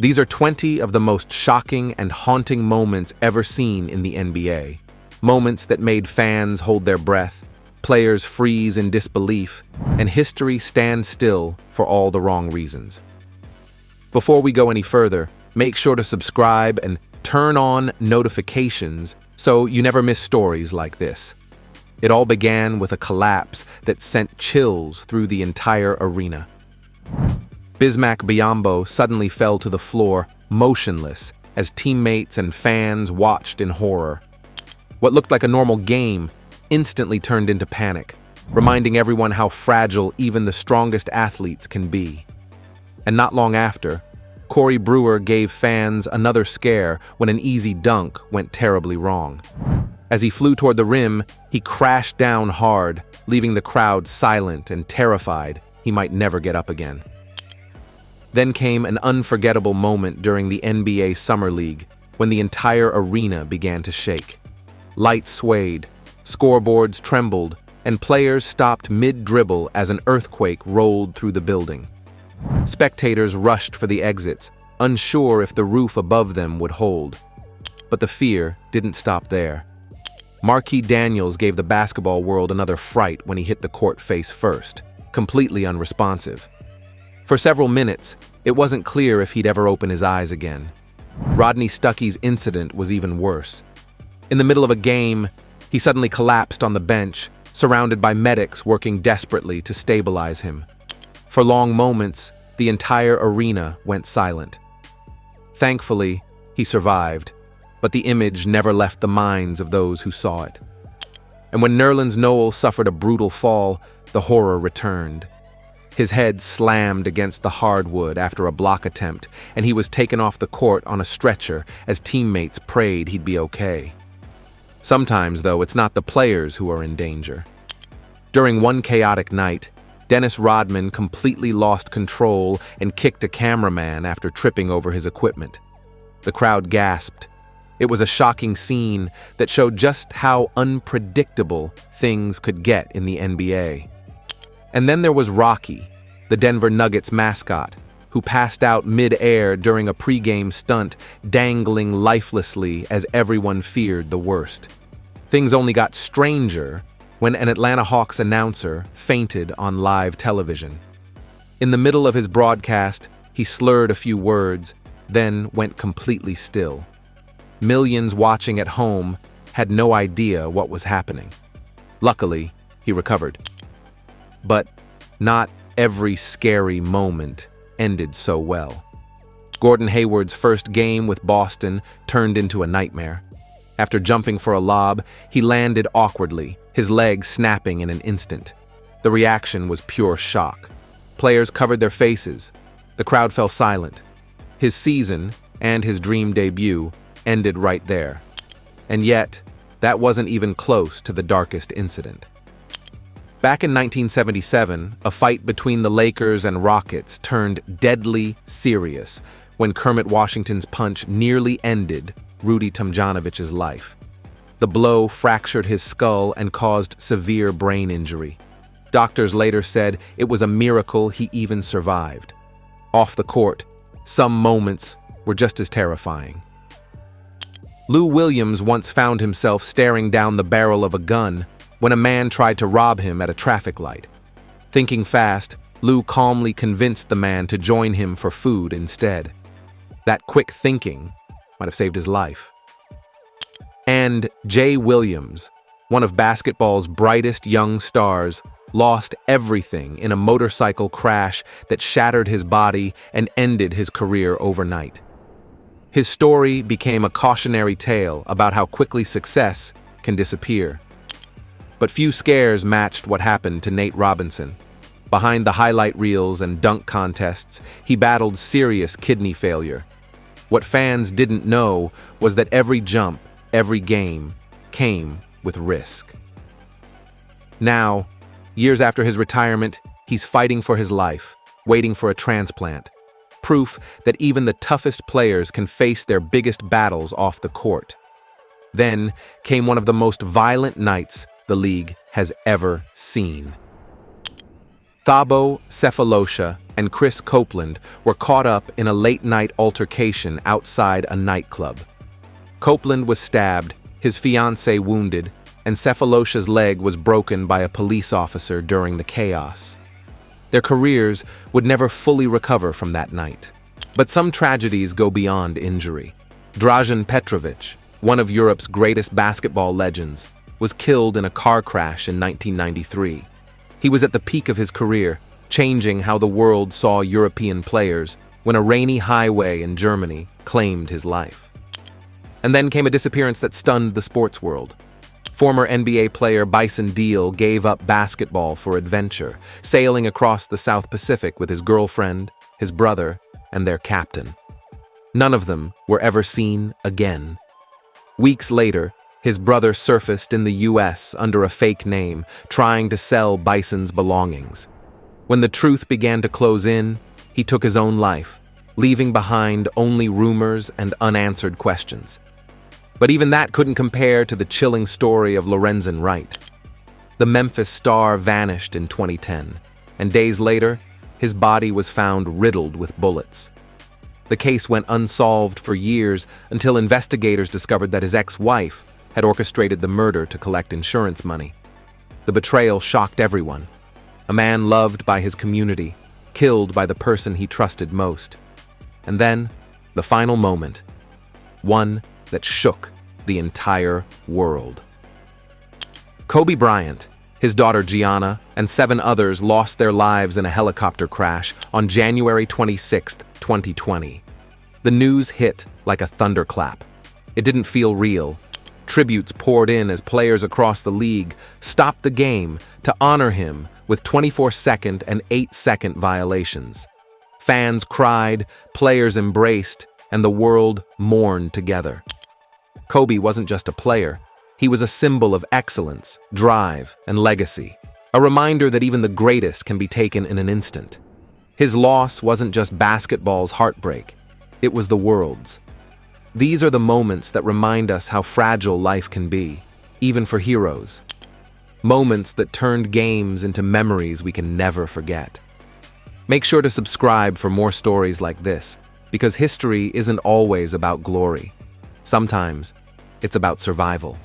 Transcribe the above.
These are 20 of the most shocking and haunting moments ever seen in the NBA. Moments that made fans hold their breath, players freeze in disbelief, and history stand still for all the wrong reasons. Before we go any further, make sure to subscribe and turn on notifications so you never miss stories like this. It all began with a collapse that sent chills through the entire arena. Bismack Biyombo suddenly fell to the floor, motionless, as teammates and fans watched in horror. What looked like a normal game instantly turned into panic, reminding everyone how fragile even the strongest athletes can be. And not long after, Corey Brewer gave fans another scare when an easy dunk went terribly wrong. As he flew toward the rim, he crashed down hard, leaving the crowd silent and terrified he might never get up again. Then came an unforgettable moment during the NBA Summer League, when the entire arena began to shake. Lights swayed, scoreboards trembled, and players stopped mid-dribble as an earthquake rolled through the building. Spectators rushed for the exits, unsure if the roof above them would hold. But the fear didn't stop there. Marquis Daniels gave the basketball world another fright when he hit the court face first, completely unresponsive. For several minutes, it wasn't clear if he'd ever open his eyes again. Rodney Stuckey's incident was even worse. In the middle of a game, he suddenly collapsed on the bench, surrounded by medics working desperately to stabilize him. For long moments, the entire arena went silent. Thankfully, he survived, but the image never left the minds of those who saw it. And when Nerlens Noel suffered a brutal fall, the horror returned. His head slammed against the hardwood after a block attempt, and he was taken off the court on a stretcher as teammates prayed he'd be okay. Sometimes, though, it's not the players who are in danger. During one chaotic night, Dennis Rodman completely lost control and kicked a cameraman after tripping over his equipment. The crowd gasped. It was a shocking scene that showed just how unpredictable things could get in the NBA. And then there was Rocky, the Denver Nuggets mascot, who passed out mid-air during a pregame stunt, dangling lifelessly as everyone feared the worst. Things only got stranger when an Atlanta Hawks announcer fainted on live television. In the middle of his broadcast, he slurred a few words, then went completely still. Millions watching at home had no idea what was happening. Luckily, he recovered. But not every scary moment ended so well. Gordon Hayward's first game with Boston turned into a nightmare. After jumping for a lob, he landed awkwardly, his leg snapping in an instant. The reaction was pure shock. Players covered their faces. The crowd fell silent. His season, and his dream debut, ended right there. And yet, that wasn't even close to the darkest incident. Back in 1977, a fight between the Lakers and Rockets turned deadly serious when Kermit Washington's punch nearly ended Rudy Tomjanovich's life. The blow fractured his skull and caused severe brain injury. Doctors later said it was a miracle he even survived. Off the court, some moments were just as terrifying. Lou Williams once found himself staring down the barrel of a gun when a man tried to rob him at a traffic light. Thinking fast, Lou calmly convinced the man to join him for food instead. That quick thinking might have saved his life. And Jay Williams, one of basketball's brightest young stars, lost everything in a motorcycle crash that shattered his body and ended his career overnight. His story became a cautionary tale about how quickly success can disappear. But few scares matched what happened to Nate Robinson. Behind the highlight reels and dunk contests, he battled serious kidney failure. What fans didn't know was that every jump, every game, came with risk. Now, years after his retirement, he's fighting for his life, waiting for a transplant. Proof that even the toughest players can face their biggest battles off the court. Then came one of the most violent nights the league has ever seen. Thabo Sefolosha and Chris Copeland were caught up in a late-night altercation outside a nightclub. Copeland was stabbed, his fiancée wounded, and Cephalosha's leg was broken by a police officer during the chaos. Their careers would never fully recover from that night. But some tragedies go beyond injury. Dražen Petrović, one of Europe's greatest basketball legends, was killed in a car crash in 1993. He was at the peak of his career, changing how the world saw European players when a rainy highway in Germany claimed his life. And then came a disappearance that stunned the sports world. Former NBA player Bison Deal gave up basketball for adventure, sailing across the South Pacific with his girlfriend, his brother, and their captain. None of them were ever seen again. Weeks later, his brother surfaced in the US under a fake name, trying to sell Bison's belongings. When the truth began to close in, he took his own life, leaving behind only rumors and unanswered questions. But even that couldn't compare to the chilling story of Lorenzen Wright. The Memphis star vanished in 2010, and days later, his body was found riddled with bullets. The case went unsolved for years until investigators discovered that his ex-wife had orchestrated the murder to collect insurance money. The betrayal shocked everyone. A man loved by his community, killed by the person he trusted most. And then, the final moment. One that shook the entire world. Kobe Bryant, his daughter Gianna, and 7 others lost their lives in a helicopter crash on January 26, 2020. The news hit like a thunderclap. It didn't feel real. Tributes poured in as players across the league stopped the game to honor him with 24-second and 8-second violations. Fans cried, players embraced, and the world mourned together. Kobe wasn't just a player. He was a symbol of excellence, drive, and legacy. A reminder that even the greatest can be taken in an instant. His loss wasn't just basketball's heartbreak. It was the world's. These are the moments that remind us how fragile life can be, even for heroes. Moments that turned games into memories we can never forget. Make sure to subscribe for more stories like this, because history isn't always about glory. Sometimes, it's about survival.